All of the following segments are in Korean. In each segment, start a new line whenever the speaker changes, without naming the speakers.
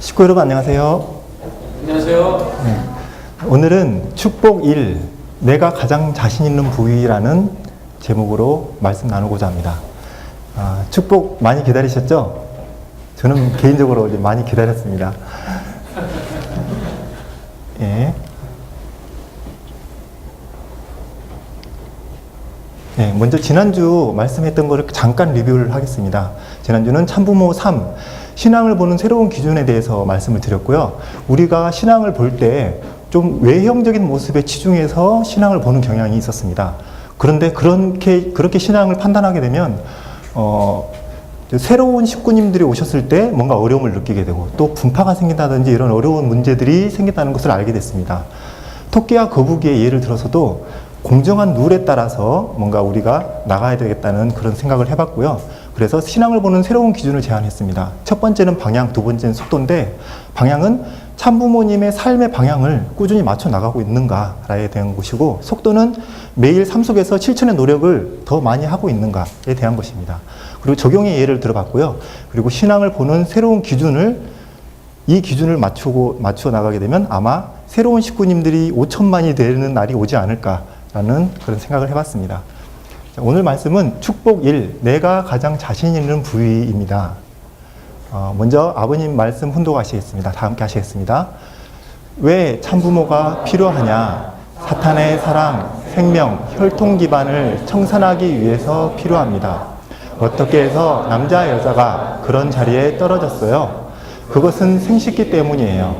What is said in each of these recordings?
식구 여러분 안녕하세요.
안녕하세요.
네. 오늘은 축복 1, 내가 가장 자신 있는 부위라는 제목으로 말씀 나누고자 합니다. 축복 많이 기다리셨죠? 저는 개인적으로 많이 기다렸습니다. 예. 네, 먼저 지난주 말씀했던 것을 잠깐 리뷰를 하겠습니다. 지난주는 참부모 3, 신앙을 보는 새로운 기준에 대해서 말씀을 드렸고요. 우리가 신앙을 볼 때 좀 외형적인 모습에 치중해서 신앙을 보는 경향이 있었습니다. 그런데 그렇게 신앙을 판단하게 되면 새로운 식구님들이 오셨을 때 뭔가 어려움을 느끼게 되고 또 분파가 생긴다든지 이런 어려운 문제들이 생긴다는 것을 알게 됐습니다. 토끼와 거북이의 예를 들어서도 공정한 룰에 따라서 뭔가 우리가 나가야 되겠다는 그런 생각을 해봤고요. 그래서 신앙을 보는 새로운 기준을 제안했습니다. 첫 번째는 방향, 두 번째는 속도인데, 방향은 참부모님의 삶의 방향을 꾸준히 맞춰 나가고 있는가에 대한 것이고, 속도는 매일 삶 속에서 실천의 노력을 더 많이 하고 있는가에 대한 것입니다. 그리고 적용의 예를 들어봤고요. 그리고 신앙을 보는 새로운 이 기준을 맞추어 나가게 되면 아마 새로운 식구님들이 5천만이 되는 날이 오지 않을까라는 그런 생각을 해봤습니다. 오늘 말씀은 축복 1, 내가 가장 자신 있는 부위입니다. 먼저 아버님 말씀 훈독하시겠습니다. 다 함께 하시겠습니다. 왜 참부모가 필요하냐? 사탄의 사랑, 생명, 혈통 기반을 청산하기 위해서 필요합니다. 어떻게 해서 남자, 여자가 그런 자리에 떨어졌어요? 그것은 생식기 때문이에요.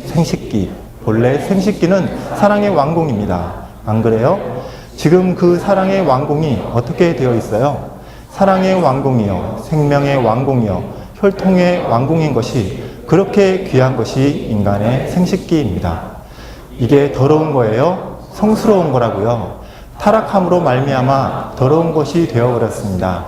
생식기. 본래 생식기는 사랑의 왕궁입니다. 안 그래요? 지금 그 사랑의 왕궁이 어떻게 되어 있어요? 사랑의 왕궁이요, 생명의 왕궁이요, 혈통의 왕궁인 것이 그렇게 귀한 것이 인간의 생식기입니다. 이게 더러운 거예요? 성스러운 거라고요. 타락함으로 말미암아 더러운 것이 되어버렸습니다.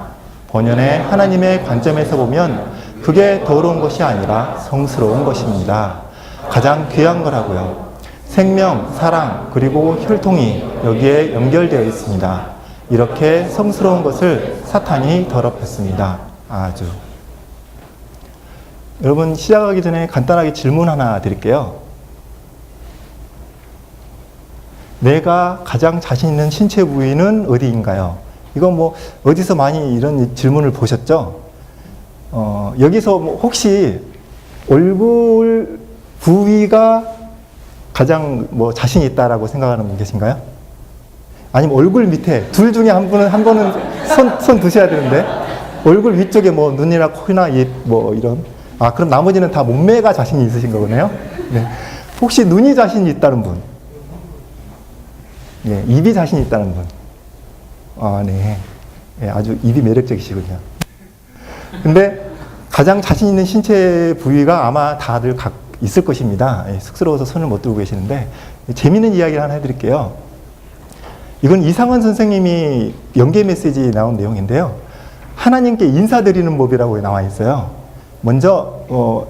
본연의 하나님의 관점에서 보면 그게 더러운 것이 아니라 성스러운 것입니다. 가장 귀한 거라고요. 생명, 사랑, 그리고 혈통이 여기에 연결되어 있습니다. 이렇게 성스러운 것을 사탄이 더럽혔습니다. 아주. 여러분, 시작하기 전에 간단하게 질문 하나 드릴게요. 내가 가장 자신 있는 신체 부위는 어디인가요? 이거 어디서 많이 이런 질문을 보셨죠? 여기서 혹시 얼굴 부위가 가장 자신 있다라고 생각하는 분 계신가요? 아니면 얼굴 밑에 둘 중에 한 번은 손 드셔야 되는데 얼굴 위쪽에 눈이나 코나 입 이런 그럼 나머지는 다 몸매가 자신이 있으신 거네요. 네. 혹시 눈이 자신이 있다는 분? 네, 입이 자신이 있다는 분? 네. 네, 아주 입이 매력적이시군요. 근데 가장 자신 있는 신체 부위가 아마 다들 있을 것입니다. 쑥스러워서 손을 못 들고 계시는데 재미있는 이야기를 하나 해드릴게요. 이건 이상원 선생님이 연계 메시지에 나온 내용인데요. 하나님께 인사드리는 법이라고 나와 있어요. 먼저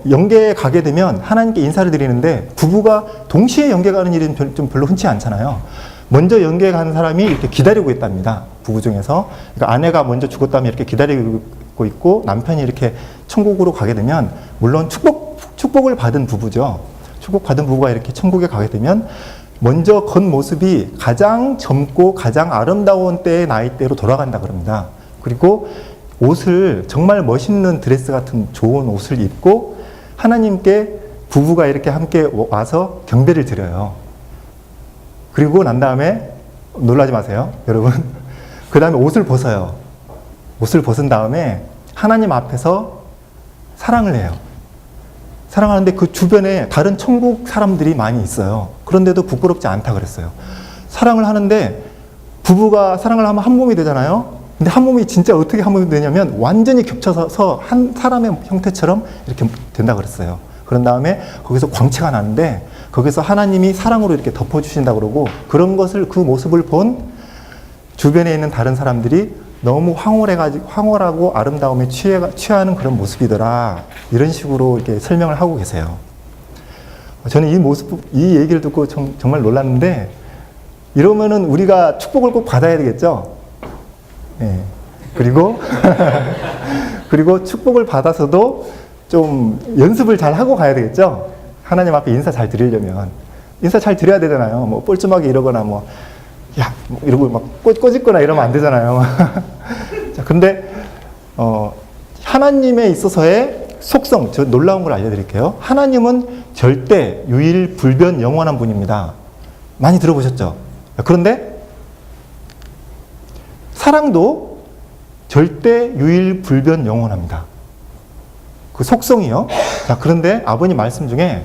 연계에 가게 되면 하나님께 인사를 드리는데 부부가 동시에 연계 가는 일은 좀 별로 흔치 않잖아요. 먼저 연계 가는 사람이 이렇게 기다리고 있답니다. 부부 중에서. 그러니까 아내가 먼저 죽었다면 이렇게 기다리고 있고 남편이 이렇게 천국으로 가게 되면 물론 축복을 받은 부부죠. 축복받은 부부가 이렇게 천국에 가게 되면 먼저 겉모습이 가장 젊고 가장 아름다운 때의 나이대로 돌아간다 그럽니다. 그리고 옷을 정말 멋있는 드레스 같은 좋은 옷을 입고 하나님께 부부가 이렇게 함께 와서 경배를 드려요. 그리고 난 다음에 놀라지 마세요, 여러분. 그 다음에 옷을 벗어요. 옷을 벗은 다음에 하나님 앞에서 사랑을 해요. 사랑하는데 그 주변에 다른 천국 사람들이 많이 있어요. 그런데도 부끄럽지 않다 그랬어요. 사랑을 하는데 부부가 사랑을 하면 한 몸이 되잖아요. 근데 한 몸이 진짜 어떻게 한 몸이 되냐면 완전히 겹쳐서 한 사람의 형태처럼 이렇게 된다 그랬어요. 그런 다음에 거기서 광채가 나는데 거기서 하나님이 사랑으로 이렇게 덮어주신다 그러고 그런 것을 그 모습을 본 주변에 있는 다른 사람들이 너무 황홀하고 아름다움에 취하는 그런 모습이더라. 이런 식으로 이렇게 설명을 하고 계세요. 저는 이 얘기를 듣고 정말 놀랐는데, 이러면은 우리가 축복을 꼭 받아야 되겠죠? 네. 그리고 축복을 받아서도 좀 연습을 잘 하고 가야 되겠죠? 하나님 앞에 인사 잘 드리려면. 인사 잘 드려야 되잖아요. 뭐 뻘쭘하게 이러거나 뭐, 야, 뭐 이러고 막 꼬집거나 이러면 안 되잖아요. 자, 근데, 하나님에 있어서의 속성, 저 놀라운 걸 알려드릴게요. 하나님은 절대, 유일, 불변, 영원한 분입니다. 많이 들어보셨죠? 그런데, 사랑도 절대, 유일, 불변, 영원합니다. 그 속성이요. 자, 그런데 아버님 말씀 중에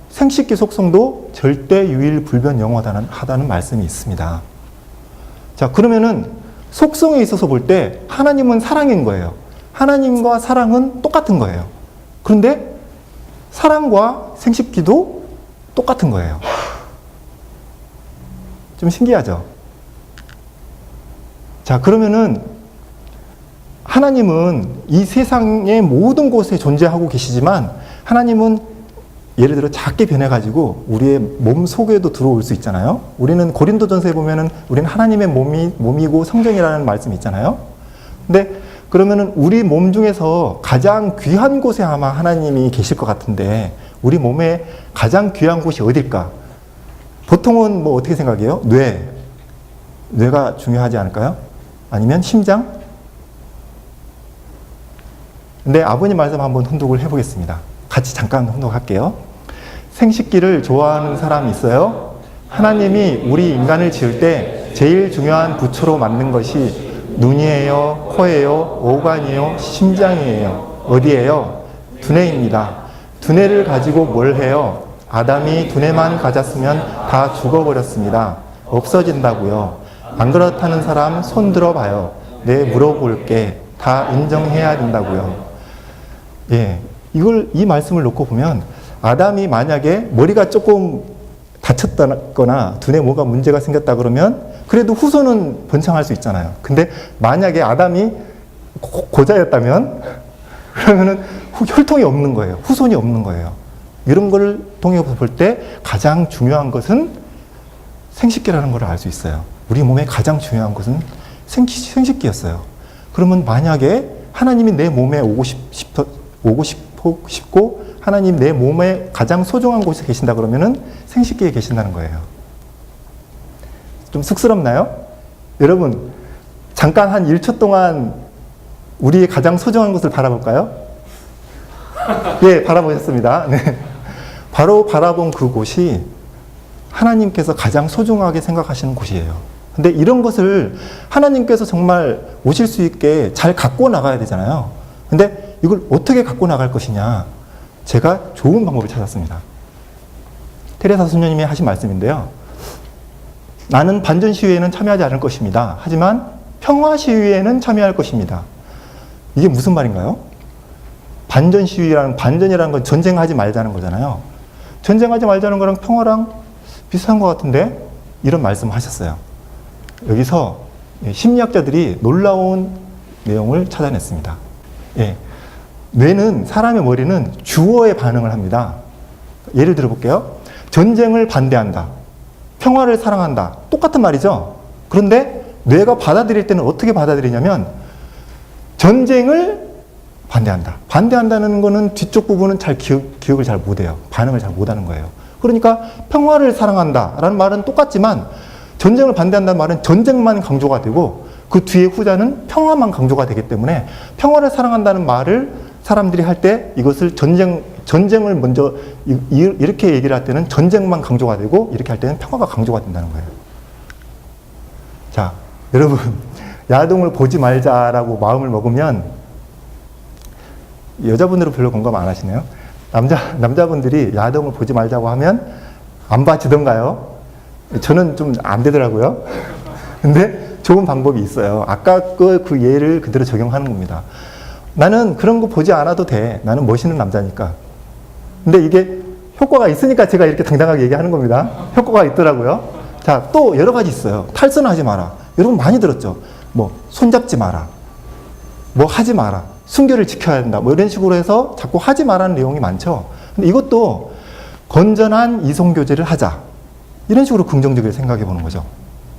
생식기 속성도 절대, 유일, 불변, 영원하다는 말씀이 있습니다. 자, 그러면은 속성에 있어서 볼 때 하나님은 사랑인 거예요. 하나님과 사랑은 똑같은 거예요. 그런데 사랑과 생식기도 똑같은 거예요. 좀 신기하죠? 자, 그러면은 하나님은 이 세상의 모든 곳에 존재하고 계시지만 하나님은 예를 들어 작게 변해가지고 우리의 몸 속에도 들어올 수 있잖아요. 우리는 고린도전서에 보면은 우리는 하나님의 몸이고 성전이라는 말씀이 있잖아요. 근데 그러면은 우리 몸 중에서 가장 귀한 곳에 아마 하나님이 계실 것 같은데 우리 몸에 가장 귀한 곳이 어딜까? 보통은 뭐 어떻게 생각해요? 뇌가 중요하지 않을까요? 아니면 심장? 근데 아버님 말씀 한번 혼독을 해보겠습니다. 같이 잠깐 혼독할게요. 생식기를 좋아하는 사람이 있어요? 하나님이 우리 인간을 지을 때 제일 중요한 부처로 만든 것이 눈이에요? 코예요? 오간이에요? 심장이에요? 어디예요? 두뇌입니다. 두뇌를 가지고 뭘 해요? 아담이 두뇌만 가졌으면 다 죽어버렸습니다. 없어진다고요. 안 그렇다는 사람 손 들어봐요. 네, 물어볼게. 다 인정해야 된다고요. 예, 이 말씀을 놓고 보면 아담이 만약에 머리가 조금 다쳤거나 두뇌 뭐가 문제가 생겼다 그러면 그래도 후손은 번창할 수 있잖아요. 근데 만약에 아담이 고자였다면 그러면은 혈통이 없는 거예요. 후손이 없는 거예요. 이런 걸 통해 볼 때 가장 중요한 것은 생식기라는 걸 알 수 있어요. 우리 몸에 가장 중요한 것은 생식기였어요. 그러면 만약에 하나님이 내 몸에 오고 싶고 하나님 내 몸에 가장 소중한 곳에 계신다 그러면은 생식기에 계신다는 거예요. 좀 쑥스럽나요? 여러분 잠깐 한 1초 동안 우리의 가장 소중한 곳을 바라볼까요? 예, 바라보셨습니다. 네. 바로 바라본 그곳이 하나님께서 가장 소중하게 생각하시는 곳이에요. 근데 이런 것을 하나님께서 정말 오실 수 있게 잘 갖고 나가야 되잖아요. 근데 이걸 어떻게 갖고 나갈 것이냐? 제가 좋은 방법을 찾았습니다. 테레사 수녀님이 하신 말씀인데요. 나는 반전 시위에는 참여하지 않을 것입니다. 하지만 평화 시위에는 참여할 것입니다. 이게 무슨 말인가요? 반전이라는 건 전쟁하지 말자는 거잖아요. 전쟁하지 말자는 거랑 평화랑 비슷한 것 같은데 이런 말씀을 하셨어요. 여기서 심리학자들이 놀라운 내용을 찾아냈습니다. 예. 뇌는, 사람의 머리는 주어에 반응을 합니다. 예를 들어 볼게요. 전쟁을 반대한다. 평화를 사랑한다. 똑같은 말이죠. 그런데 뇌가 받아들일 때는 어떻게 받아들이냐면 전쟁을 반대한다. 반대한다는 거는 뒤쪽 부분은 잘 기억을 잘 못해요. 반응을 잘 못하는 거예요. 그러니까 평화를 사랑한다 라는 말은 똑같지만 전쟁을 반대한다는 말은 전쟁만 강조가 되고 그 뒤에 후자는 평화만 강조가 되기 때문에 평화를 사랑한다는 말을 사람들이 할 때 이것을 전쟁을 먼저 이렇게 얘기를 할 때는 전쟁만 강조가 되고 이렇게 할 때는 평화가 강조가 된다는 거예요. 자, 여러분 야동을 보지 말자라고 마음을 먹으면 여자분들은 별로 공감 안 하시네요. 남자분들이 야동을 보지 말자고 하면 안 봐지던가요? 저는 좀 안 되더라고요. 근데 좋은 방법이 있어요. 아까 그 예를 그대로 적용하는 겁니다. 나는 그런 거 보지 않아도 돼. 나는 멋있는 남자니까. 근데 이게 효과가 있으니까 제가 이렇게 당당하게 얘기하는 겁니다. 효과가 있더라고요. 자, 또 여러 가지 있어요. 탈선하지 마라. 여러분 많이 들었죠? 뭐, 손잡지 마라. 뭐 하지 마라. 순결을 지켜야 된다. 뭐 이런 식으로 해서 자꾸 하지 마라는 내용이 많죠. 근데 이것도 건전한 이성교제를 하자. 이런 식으로 긍정적으로 생각해 보는 거죠.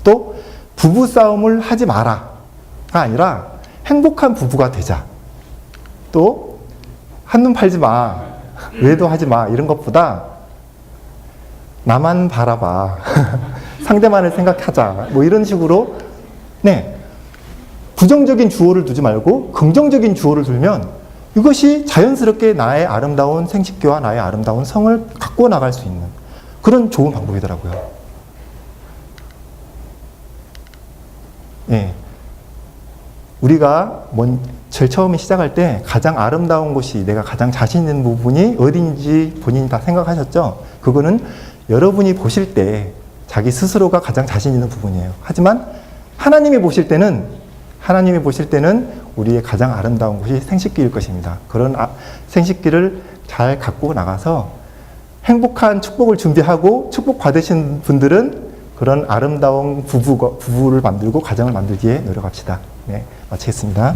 또, 부부싸움을 하지 마라가 아니라 행복한 부부가 되자. 또 한눈 팔지 마. 외도 하지 마. 이런 것보다 나만 바라봐. 상대만을 생각하자. 뭐 이런 식으로 네. 부정적인 주어를 두지 말고 긍정적인 주어를 두면 이것이 자연스럽게 나의 아름다운 생식기와 나의 아름다운 성을 갖고 나갈 수 있는 그런 좋은 방법이더라고요. 예. 우리가 제일 처음에 시작할 때 가장 아름다운 곳이 내가 가장 자신 있는 부분이 어딘지 본인이 다 생각하셨죠? 그거는 여러분이 보실 때 자기 스스로가 가장 자신 있는 부분이에요. 하지만 하나님이 보실 때는 우리의 가장 아름다운 곳이 생식기일 것입니다. 그런 생식기를 잘 갖고 나가서 행복한 축복을 준비하고 축복 받으신 분들은 그런 아름다운 부부를 만들고 가정을 만들기에 노력합시다. 네, 마치겠습니다.